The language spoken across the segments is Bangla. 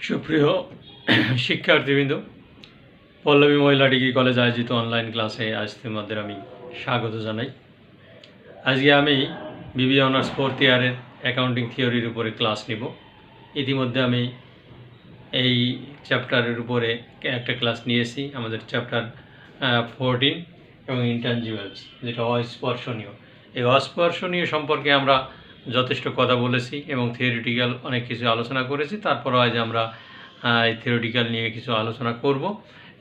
সুপ্রিয় শিক্ষার্থীবৃন্দ, পল্লবী মহিলা ডিগ্রি কলেজ আয়োজিত অনলাইন ক্লাসে আজ তোমাদের আমি স্বাগত জানাই। আজকে আমি বিবিএ অনার্স ফোর্থ ইয়ারের অ্যাকাউন্টিং থিওরির উপরে ক্লাস নিব। ইতিমধ্যে আমি এই চ্যাপ্টারের উপরে একটা ক্লাস নিয়েছি, আমাদের চ্যাপ্টার 14 এবং ইনট্যাঞ্জিবলস, যেটা অস্পর্শনীয়। এই অস্পর্শনীয় সম্পর্কে আমরা যথেষ্ট কথা বলেছি এবং থিওরিটিক্যাল অনেক কিছু আলোচনা করেছি। তারপরও আজ আমরা এই থিওরিটিক্যাল নিয়ে কিছু আলোচনা করব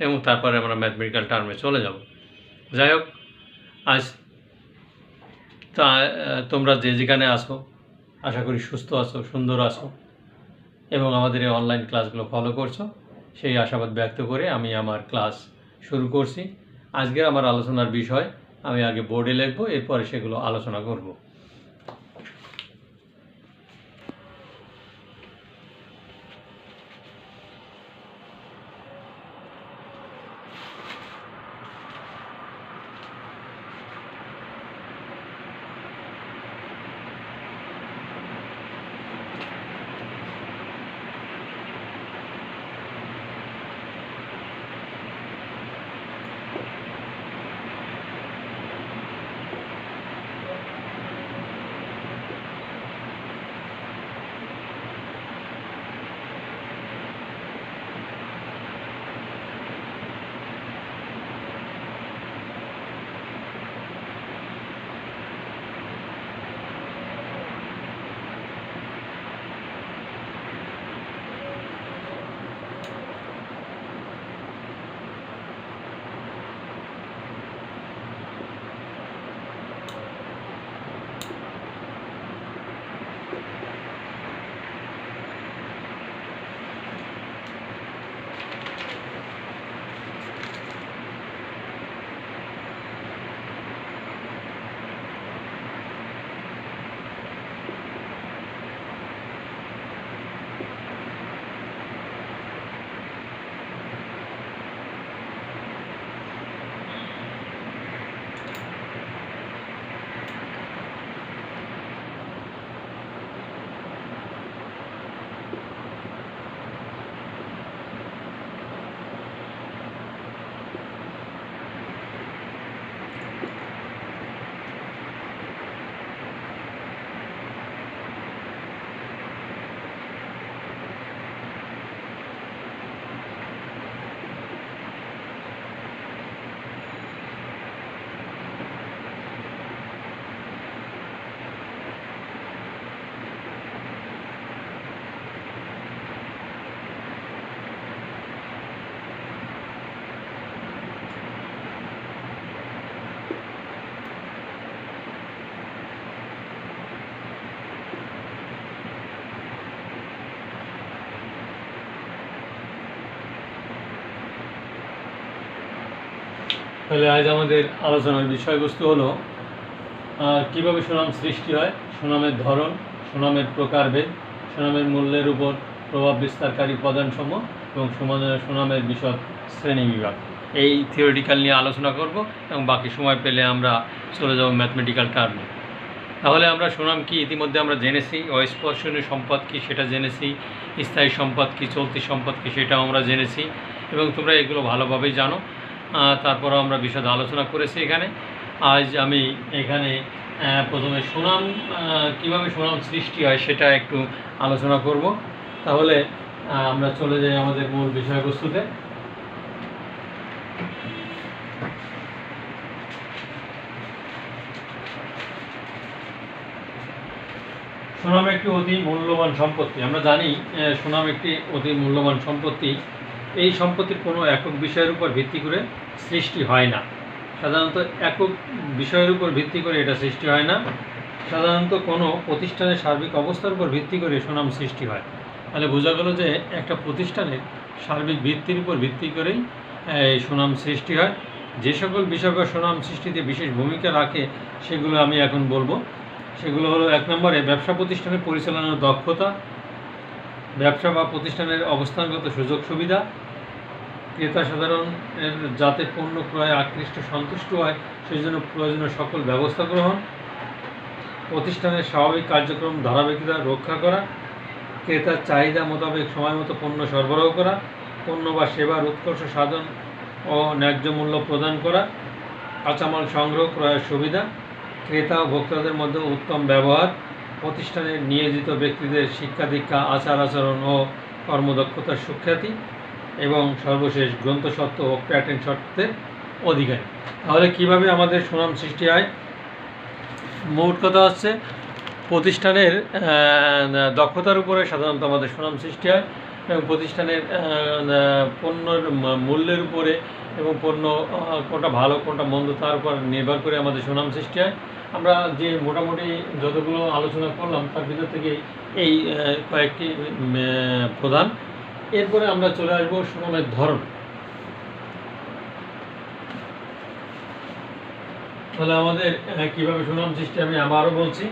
এবং তারপরে আমরা ম্যাথমেটিক্যাল টার্মে চলে যাব। যাই হোক, আজ তোমরা যে যেখানে আসো আশা করি সুস্থ আছো, সুন্দর আছো এবং আমাদের এই অনলাইন ক্লাসগুলো ফলো করছো, সেই আশাবাদ ব্যক্ত করে আমি আমার ক্লাস শুরু করছি। আজকের আমার আলোচনার বিষয় আমি আগে বোর্ডে লিখব, এরপরে সেগুলো আলোচনা করব। তাহলে আজ আমাদের আলোচনার বিষয়বস্তু হলো কীভাবে সুনাম সৃষ্টি হয়, সুনামের ধরন, সুনামের প্রকারভেদ, সুনামের মূল্যের উপর প্রভাব বিস্তারকারী উপাদানসমূহ এবং সুনামের বিশদ শ্রেণীবিভাগ। এই থিওরিটিক্যাল নিয়ে আলোচনা করব এবং বাকি সময় পেলে আমরা চলে যাব ম্যাথমেটিক্যাল টার্মে। তাহলে আমরা সুনাম কি ইতিমধ্যে আমরা জেনেছি, অস্পর্শনীয় সম্পদ কি সেটা জেনেছি, স্থায়ী সম্পদ কি, চলতি সম্পদ কি সেটাও আমরা জেনেছি এবং তোমরা এগুলো ভালোভাবেই জানো। তারপরও আমরা বিশদ আলোচনা করেছি এখানে। আজ আমি এখানে প্রথমে সুনাম কীভাবে সুনাম সৃষ্টি হয় সেটা একটু আলোচনা করব। তাহলে আমরা চলে যাই আমাদের মূল বিষয়বস্তুতে। সুনাম একটি অতি মূল্যবান সম্পত্তি। আমরা জানি সুনাম একটি অতি মূল্যবান সম্পত্তি। এই সম্পত্তির কোনো একক বিষয়ের উপর ভিত্তি করে সৃষ্টি হয় না। সাধারণত একক বিষয়ের উপর ভিত্তি করে এটা সৃষ্টি হয় না। সাধারণত কোনো প্রতিষ্ঠানের সার্বিক অবস্থার উপর ভিত্তি করে সুনাম সৃষ্টি হয়। তাহলে বোঝা গেল যে একটা প্রতিষ্ঠানের সার্বিক ভিত্তির উপর ভিত্তি করেই এই সুনাম সৃষ্টি হয়। যে সকল বিষয়গুলো সুনাম সৃষ্টিতে বিশেষ ভূমিকা রাখে সেগুলো আমি এখন বলবো। সেগুলো হলো, 1 নম্বরে ব্যবসা প্রতিষ্ঠানের পরিচালনার দক্ষতা, ব্যবসা বা প্রতিষ্ঠানের অবস্থানগত সুযোগ সুবিধা, ক্রেতা সাধারণের যাতে পণ্য ক্রয়ে আকৃষ্ট সন্তুষ্ট হয় সেই জন্য প্রয়োজনীয় সকল ব্যবস্থা গ্রহণ, প্রতিষ্ঠানের স্বাভাবিক কার্যক্রম ধারাবাহিকতা রক্ষা করা, ক্রেতার চাহিদা মোতাবেক সময় মতো পণ্য সরবরাহ করা, পণ্য বা সেবার উৎকর্ষ সাধন ও ন্যায্য মূল্য প্রদান করা, কাঁচামাল সংগ্রহ ক্রয়ের সুবিধা, ক্রেতা ও ভোক্তাদের মধ্যে উত্তম ব্যবহার, প্রতিষ্ঠানের নিয়োজিত ব্যক্তিদের শিক্ষা দীক্ষা, আচার আচরণ ও কর্মদক্ষতার সুখ্যাতি এবং সর্বশেষ গ্রন্থস্বত্ব ও প্যাটেন্ট সত্ত্বের অধিকারী। তাহলে কিভাবে আমাদের সুনাম সৃষ্টি হয়? মোট কথা হচ্ছে প্রতিষ্ঠানের দক্ষতার উপরে সাধারণত আমাদের সুনাম সৃষ্টি হয় এবং প্রতিষ্ঠানের পণ্যের মূল্যের উপরে এবং পণ্য কোনটা ভালো কোনটা মন্দ তার উপর নির্ভর করে আমাদের সুনাম সৃষ্টি হয়। আমরা যে মোটামুটি যতগুলো আলোচনা করলাম তার ভিতর থেকে এই কয়েকটি প্রধান। এরপরে আমরা চলে আসবো সুনামের ধরন। তাহলে আমাদের কিভাবে সুনাম সৃষ্টি আমি আবারও বলছি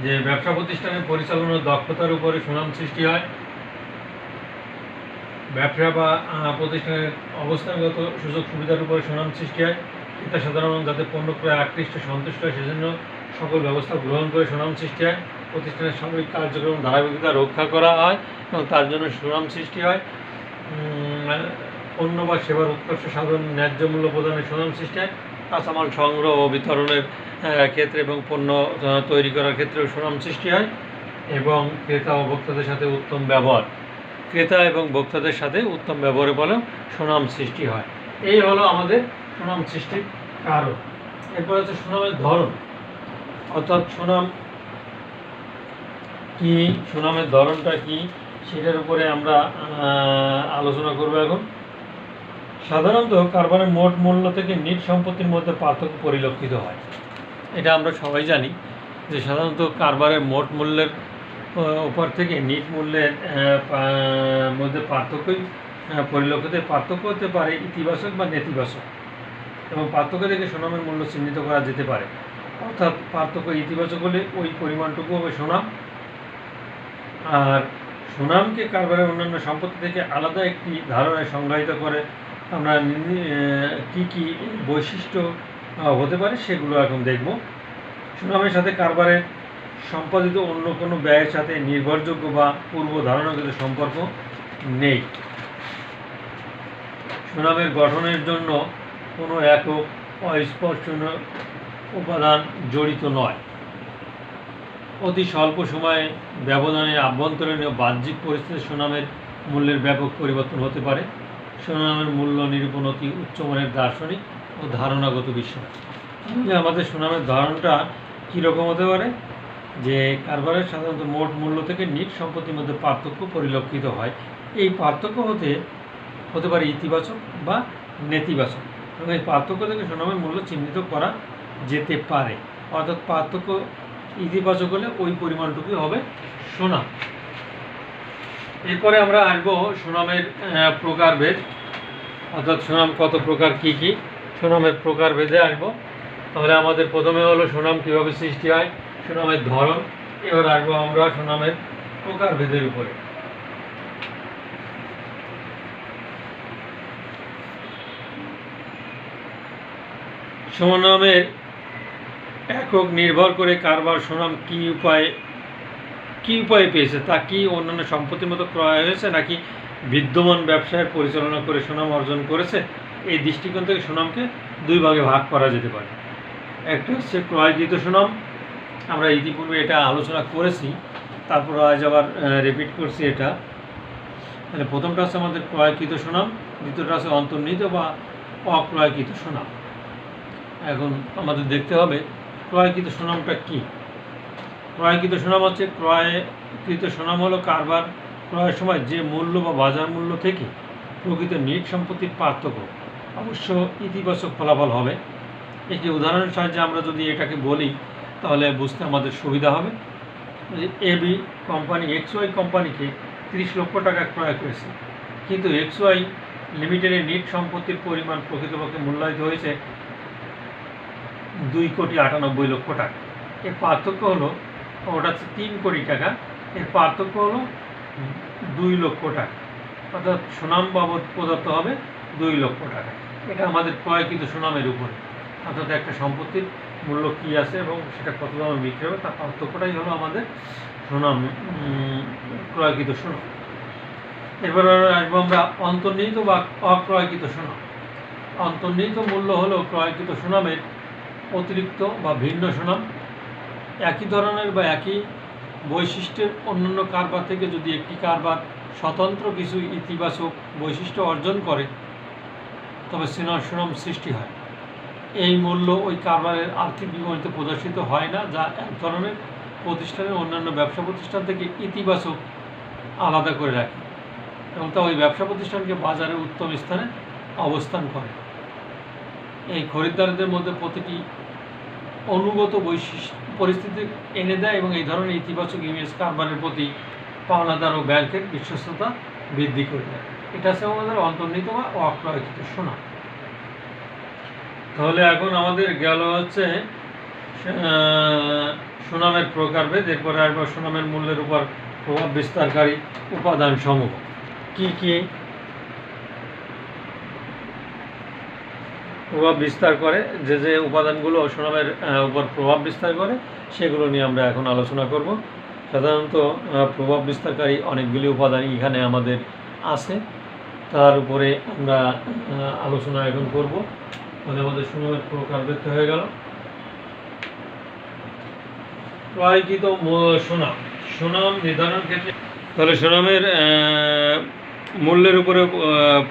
যে ব্যবসা প্রতিষ্ঠানের পরিচালনার দক্ষতার উপরে সুনাম সৃষ্টি হয়, ব্যবসা বা প্রতিষ্ঠানের অবস্থানগত সুযোগ সুবিধার উপরে সুনাম সৃষ্টি হয়, এটা সাধারণত যাতে পণ্য ক্রয় আকৃষ্ট সন্তুষ্ট হয় সেজন্য সকল ব্যবস্থা গ্রহণ করে সুনাম সৃষ্টি হয়, প্রতিষ্ঠানের সাময়িক কার্যক্রম ধারাবাহিকতা রক্ষা করা হয় এবং তার জন্য সুনাম সৃষ্টি হয়, পণ্য বা সেবার উৎকর্ষ সাধন ন্যায্য মূল্য প্রদানের সুনাম সৃষ্টি হয়, কাঁচামাল সংগ্রহ ও বিতরণের ক্ষেত্রে এবং পণ্য তৈরি করার ক্ষেত্রেও সুনাম সৃষ্টি হয় এবং ক্রেতা ও ভোক্তাদের সাথে উত্তম ব্যবহার, ক্রেতা এবং ভোক্তাদের সাথে উত্তম ব্যবহারের ফলেও সুনাম সৃষ্টি হয়। এই হলো আমাদের সুনাম সৃষ্টির কারণ। এরপর হচ্ছে সুনামের ধরন, অর্থাৎ সুনাম কি, সুনামের ধরনটা কি সেটার উপরে আমরা আলোচনা করব এখন। সাধারণত কারবারের মোট মূল্য থেকে নিট সম্পত্তির মধ্যে পার্থক্য পরিলক্ষিত হয়। এটা আমরা সবাই জানি যে সাধারণত কারবারের মোট মূল্যের উপর থেকে নিট মূল্যের মধ্যে পার্থক্যই পরিলক্ষিত। পার্থক্য হতে পারে ইতিবাচক বা নেতিবাচক এবং পার্থক্য থেকে সুনামের মূল্য চিহ্নিত করা যেতে পারে। অর্থাৎ পার্থক্য ইতিবাচক হলে ওই পরিমাণটুকু হবে সুনাম, আর সুনামকে কারবারের অন্যান্য সম্পত্তি থেকে আলাদা একটি ধারণায় সংজ্ঞায়িত করে আমরা কি কি বৈশিষ্ট্য হতে পারে সেগুলো এখন দেখব। সুনামের সাথে কারবারের সম্পাদিত অন্য কোনো ব্যয়ের সাথে নির্ভরযোগ্য বা পূর্ব ধারণাগত সম্পর্ক নেই। সুনামের গঠনের জন্য কোনো একক অস্পর্শনীয় উপাদান জড়িত নয়। অতি স্বল্প সময়ে ব্যবধানে আভ্যন্তরীণ ও বাহ্যিক পরিস্থিতিতে সুনামের মূল্যের ব্যাপক পরিবর্তন হতে পারে। সুনামের মূল্য নিরূপণ অতি উচ্চমানের দার্শনিক ও ধারণাগত বিষয়। আমাদের সুনামের ধারণটা কীরকম হতে পারে? যে কারবারের সাধারণত মোট মূল্য থেকে নিট সম্পত্তির মধ্যে পার্থক্য পরিলক্ষিত হয়। এই পার্থক্য হতে পারে ইতিবাচক বা নেতিবাচক এবং এই পার্থক্য থেকে সুনামের মূল্য চিহ্নিত করা যেতে পারে। অর্থাৎ পার্থক্য ইতিবাচক হলে ওই পরিমাণটুকুই হবে সুনাম। এরপরে আমরা আসবো সুনামের প্রকারভেদ, অর্থাৎ সুনাম কত প্রকার, কি কি সুনামের প্রকারভেদে আসবো। তাহলে আমাদের প্রথমে হলো সুনাম কীভাবে সৃষ্টি হয়, সুনামের ধরন। এবার আসবো আমরা সুনামের প্রকারভেদের উপরে। সুনামের একক নির্ভর করে কারবার সুনাম কি উপায়ে পেয়েছে, তা কি অন্যান্য সম্পত্তির মতো ক্রয় হয়েছে নাকি বিদ্যমান ব্যবসায়ের পরিচালনা করে সুনাম অর্জন করেছে। এই দৃষ্টিকোণ থেকে সুনামকে দুই ভাগে ভাগ করা যেতে পারে। একটা হচ্ছে ক্রয়কৃত সুনাম, আমরা ইতিপূর্বে এটা আলোচনা করেছি, তারপর আজ আবার রিপিট করছি এটা। তাহলে প্রথমটা হচ্ছে আমাদের ক্রয়কৃত সুনাম, দ্বিতীয়টা হচ্ছে অন্তর্নিহিত বা অক্রয়কৃত সুনাম। এখন আমাদের দেখতে হবে ক্রয়কৃত সুনামটা কি। ক্রয়কৃত সুনাম হচ্ছে, ক্রয়কৃত সুনাম হলো কারবার ক্রয়ের সময় যে মূল্য বা বাজার মূল্য থেকে প্রকৃত নিট সম্পত্তির পার্থক্য, অবশ্য ইতিবাচক ফলাফল হবে। একটি উদাহরণের সাহায্যে আমরা যদি এটাকে বলি তাহলে বুঝতে আমাদের সুবিধা হবে। এবি কোম্পানি XY কোম্পানিকে 30 লক্ষ টাকা ক্রয় করেছে, কিন্তু XY লিমিটেডের নিট সম্পত্তির পরিমাণ প্রকৃতপক্ষে মূল্যায়িত হয়েছে 2,98,00,000 টাকা। এর পার্থক্য হলো, ওটা 3 কোটি টাকা, এর পার্থক্য হলো 2 লক্ষ টাকা। অর্থাৎ সুনাম বাবদ প্রদত্ত হবে 2 লক্ষ টাকা। এটা আমাদের ক্রয়কৃত সুনামের উপরে, অর্থাৎ একটা সম্পত্তির মূল্য কী আছে এবং সেটা কত দামে বিক্রি হবে, তার পার্থক্যটাই হলো আমাদের সুনাম, ক্রয়কৃত সুনাম। এরপর আসবো আমরা অন্তর্নিহিত বা অক্রয়কৃত সুনাম। অন্তর্নিহিত মূল্য হলো ক্রয়কৃত সুনামের অতিরিক্ত বা ভিন্ন সুনাম। একই ধরনের বা একই বৈশিষ্ট্যের অন্যান্য কারবার থেকে যদি একটি কারবার স্বতন্ত্র কিছু ইতিবাচক বৈশিষ্ট্য অর্জন করে তবে সুনাম সৃষ্টি হয়। এই মূল্য ওই কারবারের আর্থিক বিবরণীতে প্রদর্শিত হয় না, যা এক ধরনের প্রতিষ্ঠানের অন্যান্য ব্যবসা প্রতিষ্ঠান থেকে ইতিবাচক আলাদা করে রাখে এবং তা ওই ব্যবসা প্রতিষ্ঠানকে বাজারে উত্তম স্থানে অবস্থান করে। এই খরিদ্দারদের মধ্যে প্রতিটি অনুগত পরিস্থিতি এনে দেয় এবং এই ধরনের ইতিবাচক ইমেজ কারবারের প্রতি পাওনাদার ও ব্যাংকের বিশ্বস্ততা বৃদ্ধি করে দেয়। এটা হচ্ছে আমাদের অন্তর্নিহিত বা অক্রয়কৃত সুনাম। তাহলে এখন আমাদের গেল হচ্ছে সুনামের প্রকারভেদ। এরপরে আসবো সুনামের মূল্যের উপর প্রভাব বিস্তারকারী উপাদান সমূহ কি কি প্রভাব বিস্তার করে, যে যে উপাদানগুলো সুনামের উপর প্রভাব বিস্তার করে সেগুলো নিয়ে আমরা এখন আলোচনা করব। সাধারণত প্রভাব বিস্তারকারী অনেকগুলি উপাদান এখানে আমাদের আছে, তার উপরে আমরা আলোচনা এখন করব। তাহলে আমাদের সুনামের প্রকারভেদ হয়ে গেল। ক্রয়কৃত সুনাম, সুনাম নির্ধারণ ক্ষেত্রে তাহলে সুনামের মূল্যের উপরে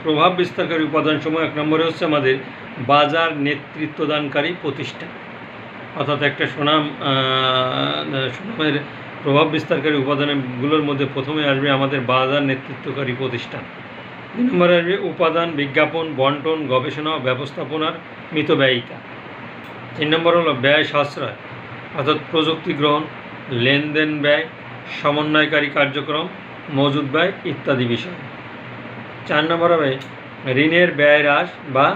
প্রভাব বিস্তারকারী উপাদানসমূহ এক নম্বরে হচ্ছে আমাদের বাজার নেতৃত্বদানকারী প্রতিষ্ঠান। অর্থাৎ একটা সুনামের প্রভাব বিস্তারকারী উপাদানগুলোর মধ্যে প্রথমে আসবে আমাদের বাজার নেতৃত্বকারী প্রতিষ্ঠান। দুই নম্বরে আসবে উপাদান, বিজ্ঞাপন, বন্টন, গবেষণা ও ব্যবস্থাপনার মিতব্যয়িতা। তিন নম্বর হলো ব্যয় সাশ্রয়, অর্থাৎ প্রযুক্তি গ্রহণ, লেনদেন ব্যয়, সমন্বয়কারী কার্যক্রম, মজুদ ব্যয় ইত্যাদি বিষয়। চার নম্বর হবে ঋণের ব্যয় হ্রাস বা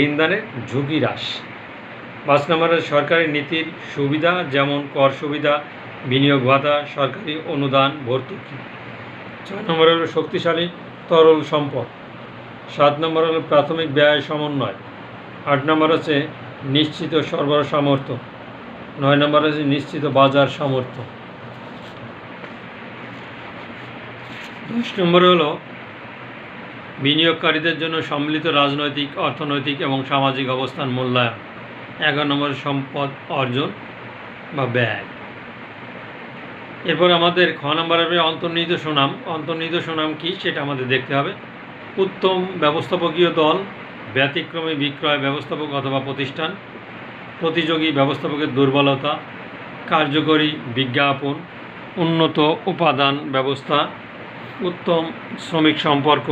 ঋণদানের ঝুঁকি হ্রাস। পাঁচ নম্বরে সরকারি নীতির সুবিধা, যেমন কর সুবিধা, বিনিয়োগ ভাতা, সরকারি অনুদান, ভর্তুকি। ছয় নম্বর হলো শক্তিশালী তরল সম্পদ। সাত নম্বর হলো প্রাথমিক ব্যয় সমন্বয়। আট নম্বর হচ্ছে নিশ্চিত সরবরাহ সামর্থ্য। নয় নম্বর হচ্ছে নিশ্চিত বাজার সামর্থ্য। 10 নম্বর হলো বিনিয়োগকারীদের জন্য সম্মিলিত রাজনৈতিক, অর্থনৈতিক এবং সামাজিক অবস্থান মূল্যায়ন। 11 নম্বর সম্পদ অর্জন বা ব্যয়। এরপর আমাদের খ নম্বর হবে অন্তর্নিহিত সুনাম। অন্তর্নিহিত সুনাম কী সেটা আমাদের দেখতে হবে। উত্তম ব্যবস্থাপকীয় দল, ব্যতিক্রমী বিক্রয় ব্যবস্থাপক অথবা প্রতিষ্ঠান, প্রতিযোগী ব্যবস্থাপকের দুর্বলতা, কার্যকরী বিজ্ঞাপন, উন্নত উপাদান ব্যবস্থা, উত্তম শ্রমিক সম্পর্ক,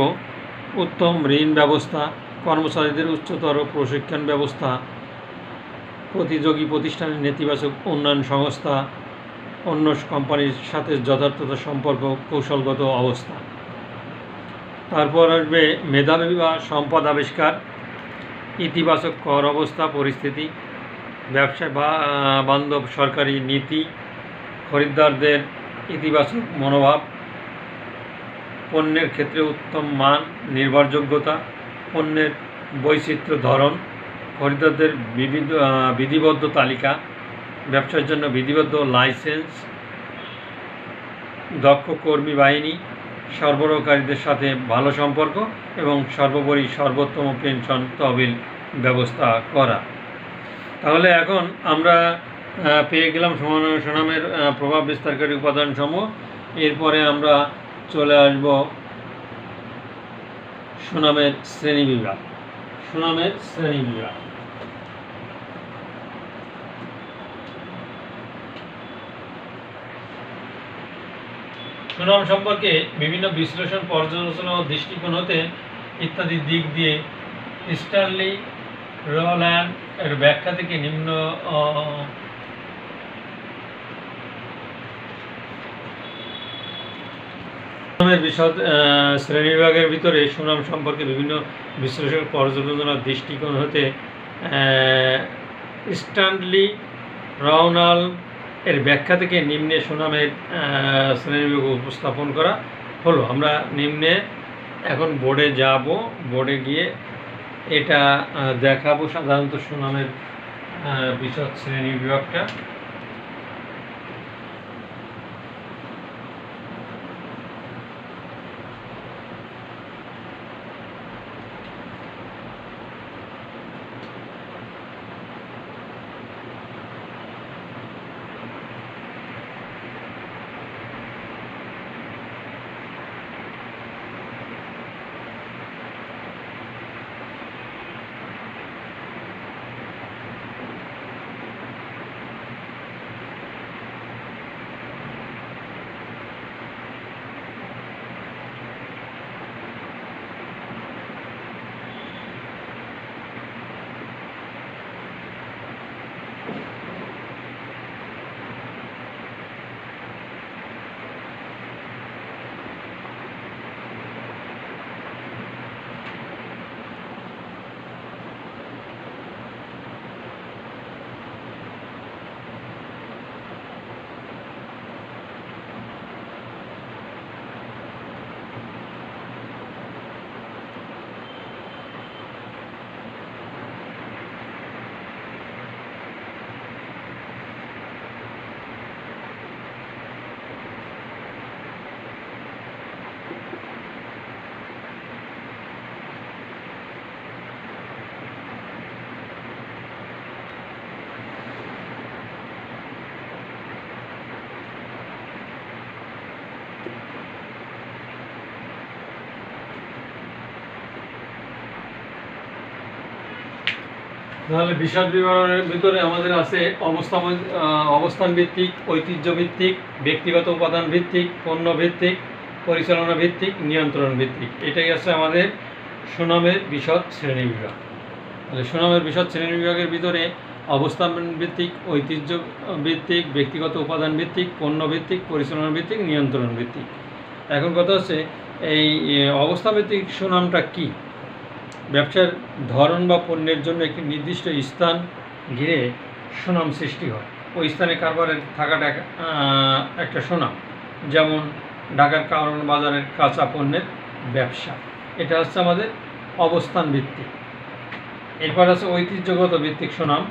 উত্তম ঋণ ব্যবস্থা, কর্মচারীদের উচ্চতর প্রশিক্ষণ ব্যবস্থা, প্রতিযোগী প্রতিষ্ঠানের নেতিবাচক উন্নয়ন সংস্থা, অন্য কোম্পানির সাথে যথার্থতা সম্পর্ক, কৌশলগত অবস্থা। তারপর আসবে মেধাবী বা সম্পদ আবিষ্কার, ইতিবাচক কর অবস্থা পরিস্থিতি, ব্যবসা বান্ধব সরকারি নীতি, খরিদ্দারদের ইতিবাচক মনোভাব, পণ্যের ক্ষেত্রে উত্তম মান, নির্ভরযোগ্যতা, পণ্যের বৈচিত্র্য ধরন, খরিদ্দারদের বিধিবদ্ধ তালিকা, ব্যবসার জন্য বিধিবদ্ধ লাইসেন্স, দক্ষ কর্মী বাহিনী, সরবরাহকারীদের সাথে ভালো সম্পর্ক এবং সর্বোপরি সর্বোত্তম পেনশন তহবিল ব্যবস্থা করা। তাহলে এখন আমরা পেয়ে গেলাম সুনামের প্রভাব বিস্তারকারী উপাদানসমূহ। এরপরে আমরা চলে আসব সুনামের শ্রেণীবিভাগ। সুনামের শ্রেণীবিভাগ সুনাম সম্পর্কে বিভিন্ন বিশ্লেষণ, পর্যালোচনা ও দৃষ্টিকোণ হতে ইত্যাদি দিক দিয়ে স্ট্যানলি রোল্যান্ড এর ব্যাখ্যা থেকে নিম্ন সুনামের বিশদ শ্রেণীবিভাগের ভিতরে সুনাম সম্পর্কে বিভিন্ন বিশ্লেষণ, পর্যালোচনার দৃষ্টিকোণ হতে স্ট্যানলি রোল্যান্ড এর ব্যাখ্যা থেকে নিম্নে সুনামের শ্রেণীবিভাগ উপস্থাপন করা হলো। আমরা নিম্নে এখন বোর্ডে যাব, বোর্ডে গিয়ে এটা দেখাবো। সাধারণত সুনামের বিশদ শ্রেণী বিভাগটা। তাহলে বিশদ বিবরণের ভিতরে আমাদের আছে অবস্থান ভিত্তিক, ঐতিহ্য ভিত্তিক, ব্যক্তিগত উপাদান ভিত্তিক, পণ্য ভিত্তিক, পরিচালনা ভিত্তিক, নিয়ন্ত্রণ ভিত্তিক। এটাই আছে আমাদের সুনামের বিশদ শ্রেণী বিভাগ। তাহলে সুনামের বিশদ শ্রেণী বিভাগের ভিতরে অবস্থান ভিত্তিক, ঐতিহ্য ভিত্তিক, ব্যক্তিগত উপাদান ভিত্তিক, পণ্য ভিত্তিক, পরিচালনা ভিত্তিক, নিয়ন্ত্রণ ভিত্তিক। এখন কথা হচ্ছে এই অবস্থান ভিত্তিক সুনামটা কি? ব্যবসার ধরন বা পণ্যের জন্য একটি নির্দিষ্ট স্থান ঘিরে সুনাম সৃষ্টি হয়। ওই স্থানে কারবারের থাকাটা একটা সুনাম। যেমন ঢাকার কারওয়ান বাজারের কাঁচা পণ্যের ব্যবসা, এটা হচ্ছে আমাদের অবস্থান ভিত্তিক। এরপর আছে ঐতিহ্যগত ভিত্তিক সুনাম।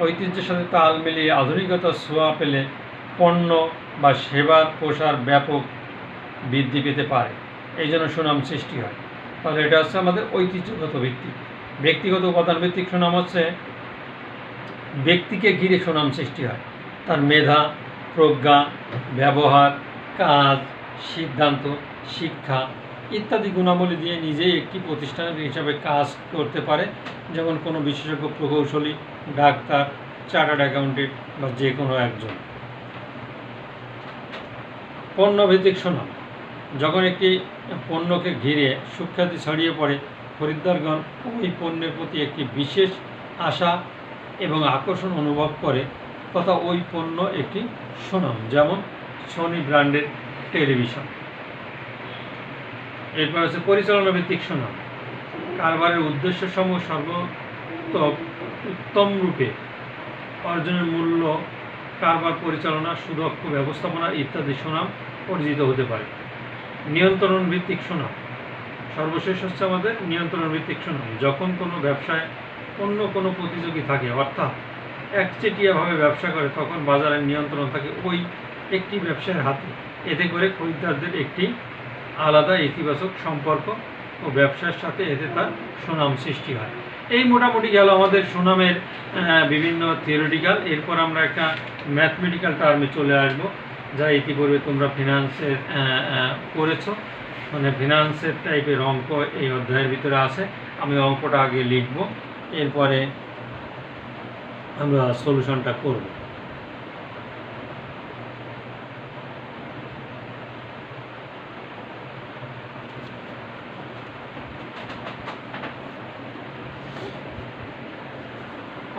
ঐতিহ্যের সাথে তাল মিলিয়ে আধুনিকতার ছোঁয়া পেলে পণ্য বা সেবার প্রসার ব্যাপক বৃদ্ধি পেতে পারে, এই জন্য সুনাম সৃষ্টি হয়। তাহলে এটা হচ্ছে আমাদের ঐতিহ্যগত ভিত্তিক। ব্যক্তিগত উপাদান ভিত্তিক সুনাম হচ্ছে ব্যক্তিকে ঘিরে সুনাম সৃষ্টি হয়। তার মেধা, প্রজ্ঞা, ব্যবহার, কাজ, সিদ্ধান্ত, শিক্ষা ইত্যাদি গুণাবলী দিয়ে নিজেই একটি প্রতিষ্ঠানের হিসাবে কাজ করতে পারে। যেমন কোনো বিশেষজ্ঞ প্রকৌশলী, ডাক্তার, চার্টার্ড অ্যাকাউন্টেন্ট বা যে কোনো একজন। পণ্যভিত্তিক সুনাম, যখন একটি পণ্যকে ঘিরে সুখ্যাতি ছড়িয়ে পড়ে, খরিদ্দারগণ ওই পণ্যের প্রতি একটি বিশেষ আশা এবং আকর্ষণ অনুভব করে, তথা ওই পণ্য একটি সুনাম। যেমন সনি ব্র্যান্ডের টেলিভিশন। এরপর আছে পরিচালনা ভিত্তিক সুনাম। কারবারের উদ্দেশ্য সমূহ উত্তম রূপে অর্জনের মূল্য, কারবার পরিচালনা, সুদক্ষ ব্যবস্থাপনা ইত্যাদি সুনাম অর্জিত হতে পারে। নিয়ন্ত্রণ ভিত্তিক সুনাম, সর্বশেষ হচ্ছে আমাদের নিয়ন্ত্রণ ভিত্তিক সুনাম। যখন কোনো ব্যবসায় অন্য কোনো প্রতিযোগী থাকে, অর্থাৎ একচেটিয়াভাবে ব্যবসা করে, তখন বাজারের নিয়ন্ত্রণ থাকে ওই একটি ব্যবসায়ের হাতে। এতে করে খরিদ্দারদের একটি আলাদা ইতিবাচক সম্পর্ক ও ব্যবসার সাথে এতে তার সুনাম সৃষ্টি হয়। এই মোটামুটি গেল আমাদের সুনামের বিভিন্ন থিওরিটিক্যাল। এরপর আমরা একটা ম্যাথমেটিক্যাল টার্মে চলে আসবো, যা ইতিপূর্বে তোমরা ফিনান্সের করেছো। মানে ফিনান্সের টাইপের অঙ্ক এই অধ্যায়ের ভিতরে আছে। আমি অঙ্কটা আগে লিখব, এরপরে আমরা সলিউশনটা করব।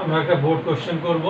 আমরা একটা বোর্ড কোশ্চেন করব।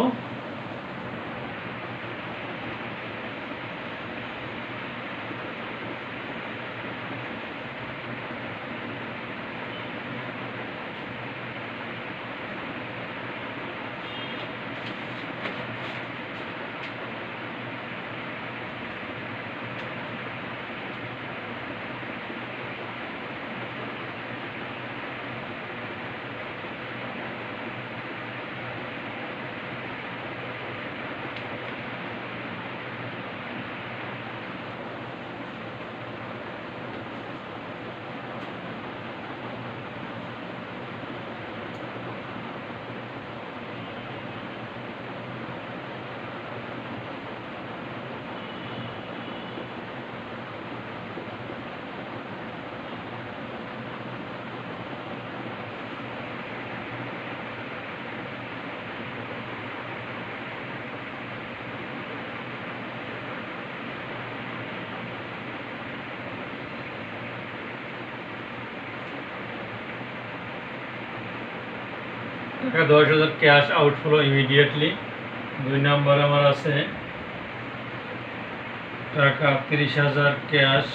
টাকা 10,000 ক্যাশ আউটফ্লো ইমিডিয়েটলি। 2 নম্বর আমার আছে টাকা 30,000 cash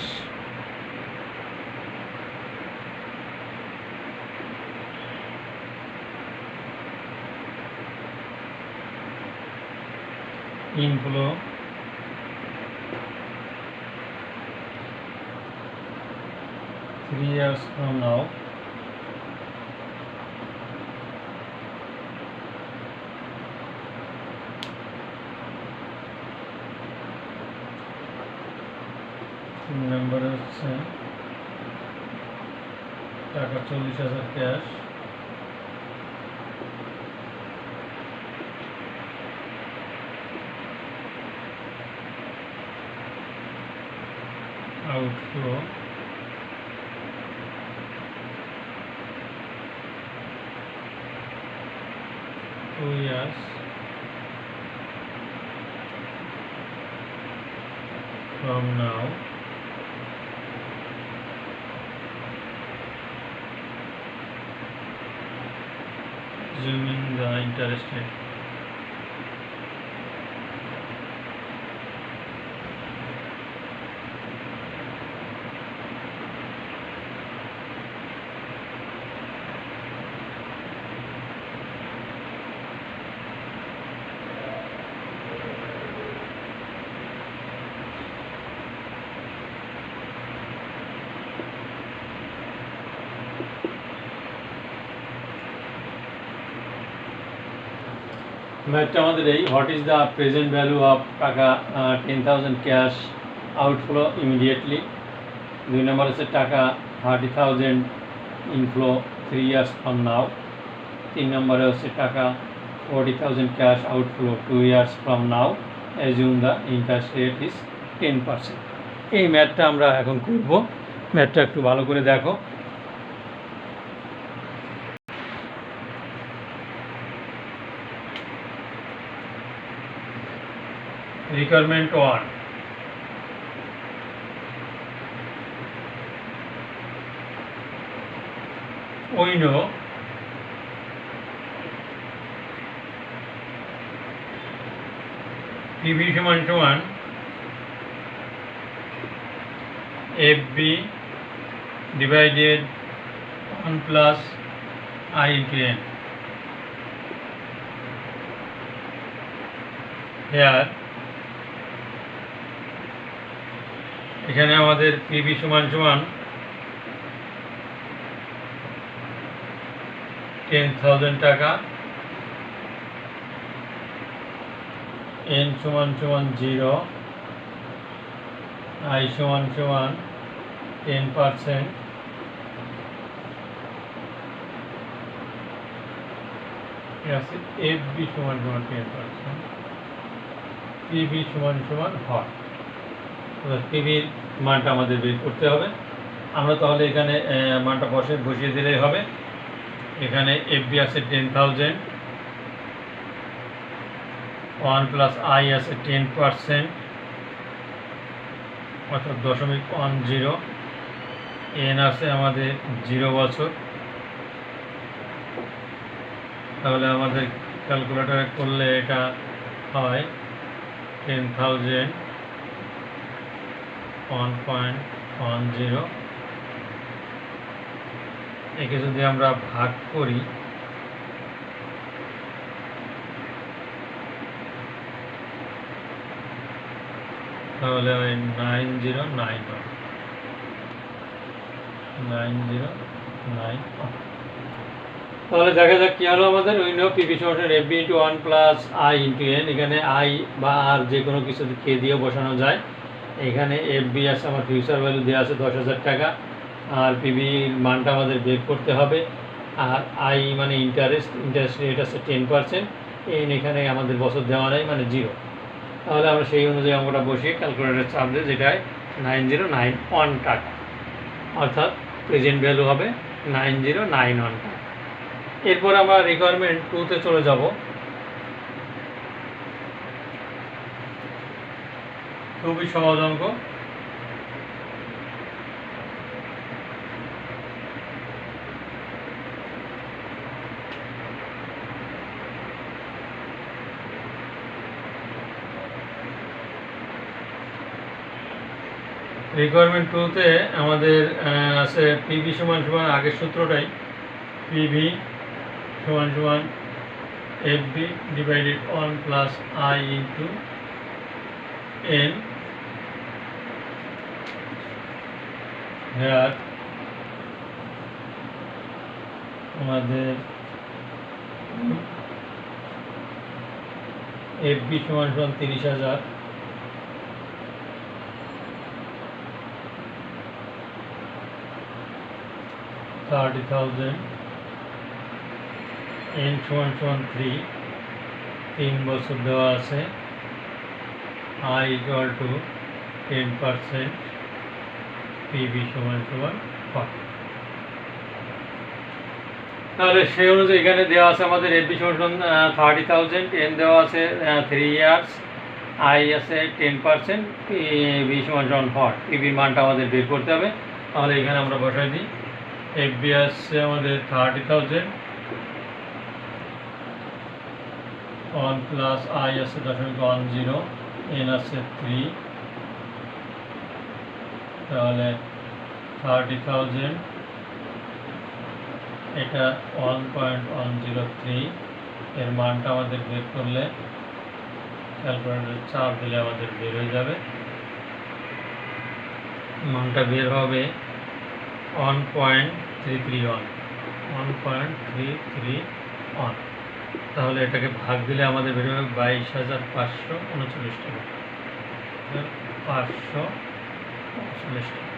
inflow. 3 years from now। নম্বরে হচ্ছে টাকা 40,000 cash outflow 2 years from now। Assuming the interest rate। ম্যাথটা আমাদের এই, what is the present value of টাকা 10,000 ক্যাশ আউটফ্লো ইমিডিয়েটলি। 2 নম্বর হচ্ছে টাকা 30,000 ইনফ্লো 3 years from now। 3 নম্বরে হচ্ছে টাকা 40,000 cash outflow 2 years from now। Assume the interest rate is 10%। এই ম্যাথটা আমরা এখন করব। ম্যাথটা একটু ভালো করে দেখো। Requirement 1, we know PV সমান সমান FB divided 1 plus I into N। Here এখানে আমাদের পিবি সমান সমান 10,000 টাকা, এন সমান সমান 0, আই সমান সমান 10%, এফবি সমান সমান 10%, পিবি সমান সমান হট। পিবির মানটা আমাদের বের করতে হবে। আমরা তাহলে এখানে মানটা বসিয়ে দিলেই হবে। এখানে এফবি আছে 10,000, 1 প্লাস আই আছে 10%, অর্থাৎ 0.10। এন আছে আমাদের 0 বছর। তাহলে আমাদের ক্যালকুলেটরে করলে এটা হয় 10,000 1.10। একে যদি আমরা ভাগ করি তাহলে হয় 9091। তাহলে দেখা যাক কি হলো আমাদের। উই নো পিভি সমান FB into 1 plus I into N. এখানে আই বা আর যে কোনো কিছু কে দিয়ে বসানো যায়। এখানে এফবি আছে আমার ফিউচার ভ্যালু দেওয়া আছে 10,000 টাকা, আর পিবির মানটা আমাদের বের করতে হবে। আর আই মানে ইন্টারেস্ট রেট আছে 10%। এন এখানে আমাদের বছর দেওয়া নেই মানে 0। তাহলে আমরা সেই অনুযায়ী অঙ্কটা বসিয়ে ক্যালকুলেটর চাপ দিই, যেটায় 9091 টাকা, অর্থাৎ প্রেজেন্ট ভ্যালু হবে 9091 টাকা। এরপর আমরা রিকোয়ারমেন্ট 2-তে চলে যাব। খুবই সহজ অঙ্ক। রিকোয়ারমেন্ট টুতে আমাদের আছে পিভি সমান সমান আগের সূত্রটাই, পিভি সমান সমান FB divided 1 plus I into N, here আমাদের এফবি সমান সমান 30,000, এন সমান সমান 3 বছর দেওয়া আছে, আই ইকুয়াল টু 10%, পিভি সমান সমান 5। তাহলে সেই অনুযায়ী এখানে দেওয়া আছে আমাদের এফবি সমান সমান 30,000, এন দেওয়া আছে 3 ইয়ার্স, আই আছে 10%, পিভি সমান সমান 4। পিভির মানটা আমাদের বের করতে হবে। তাহলে এখানে আমরা বসাই দিই, এফবি আসছে আমাদের 30,000, 1 প্লাস আই আছে 0.10, এন আছে 3, তাহলে 30,000 এটা 1.103, এর মানটা আমাদের বের করলে ক্যালকুলেটরে চাপ দিলে আমাদের বের হয়ে যাবে। মানটা বের হবে 1.331। তাহলে এটাকে ভাগ দিলে আমাদের বের হবে 22,539 টাকা, 539 টাকা।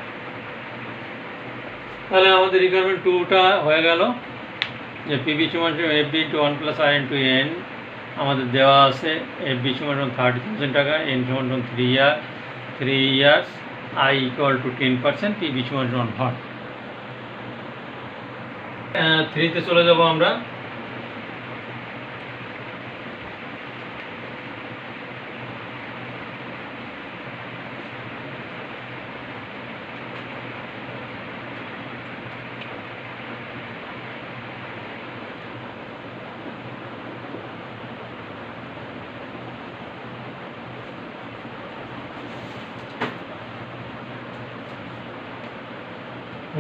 তাহলে আমাদের রিকোয়ারমেন্ট টুটা হয়ে গেল, যে পিভি সমান FB into 1 plus I into N আমাদের দেওয়া আছে, এফবি সমান 30,000 টাকা, এন সমান 3 years, I equal to 10%, PV সমান 4। 3তে চলে যাব আমরা।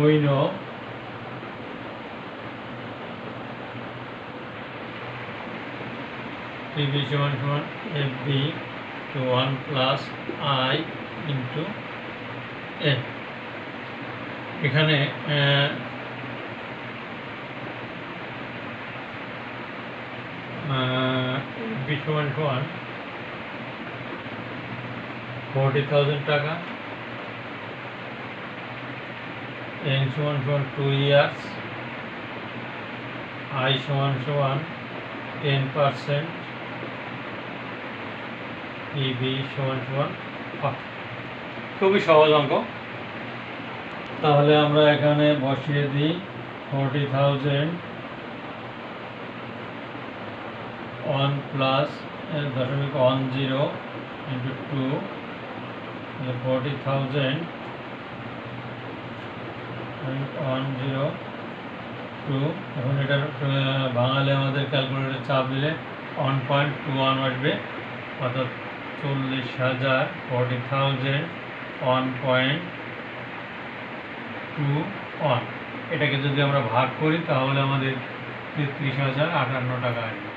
We know PV সমান সমান FB to 1 plus I into N। এখানে FB সমান সমান 40,000 টাকা, N সমান সমান 2 ইয়ার্স, I সমান সমান 10%, PV সমান সমান 5। খুবই সহজ অঙ্ক। তাহলে আমরা এখানে বসিয়ে দিই 40,000 1 প্লাস 0.10 into 2, 40,000 102। এখন এটা বাঙালি আমাদের ক্যালকুলেটরে চাপ দিলে 1.21 আসবে, অর্থাৎ 40,000 40,000 1.21। এটাকে যদি আমরা ভাগ করি তাহলে আমাদের 33,058 টাকা আসবে।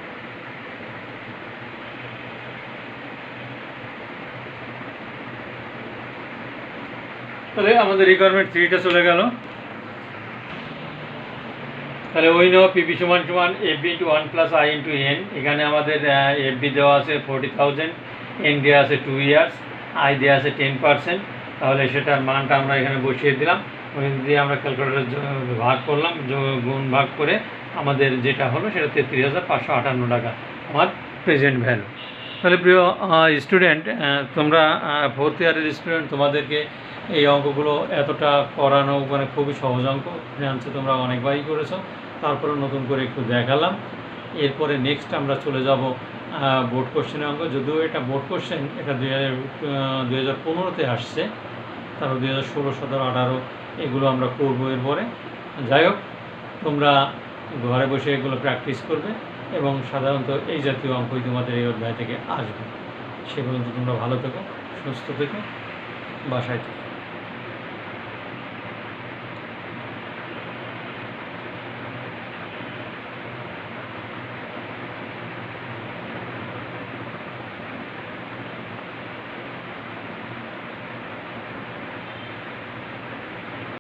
তাহলে আমাদের রিকোয়ারমেন্ট 3টা চলে গেল। তাহলে ওই নো পিভি সমান সমান FB into 1 plus I into N. এখানে আমাদের এফবি দেওয়া আছে 40,000, এন দেওয়া আছে 2 ইয়ার্স, আই দেওয়া আছে 10%। তাহলে সেটার মানটা আমরা এখানে বসিয়ে দিলাম, ওখান দিয়ে আমরা ক্যালকুলেটর ভাগ করলাম, গুণ ভাগ করে আমাদের যেটা হলো সেটা 33,558 টাকা আমার প্রেজেন্ট ভ্যালু। তাহলে প্রিয় স্টুডেন্ট, তোমরা 4th ইয়ারের স্টুডেন্ট, তোমাদেরকে এই অঙ্কগুলো এতটা করানো মানে খুবই সহজ অঙ্ক, জানছো তোমরা অনেকবারই করেছো, তারপরে নতুন করে একটু দেখালাম। এরপরে নেক্সট আমরা চলে যাব বোর্ড কোশ্চেনের অঙ্ক। যদিও এটা বোর্ড কোশ্চেন, এটা 2015-তে আসছে, তারপর 2016, 17, 18 এগুলো আমরা করবো এরপরে। যাই হোক, তোমরা ঘরে বসে এগুলো প্র্যাকটিস করবে এবং সাধারণত এই জাতীয় অঙ্কই তোমাদের এই অধ্যায় থেকে আসবে। সে পর্যন্ত তোমরা ভালো থেকো, সুস্থ থেকো, বাসায় থেকো।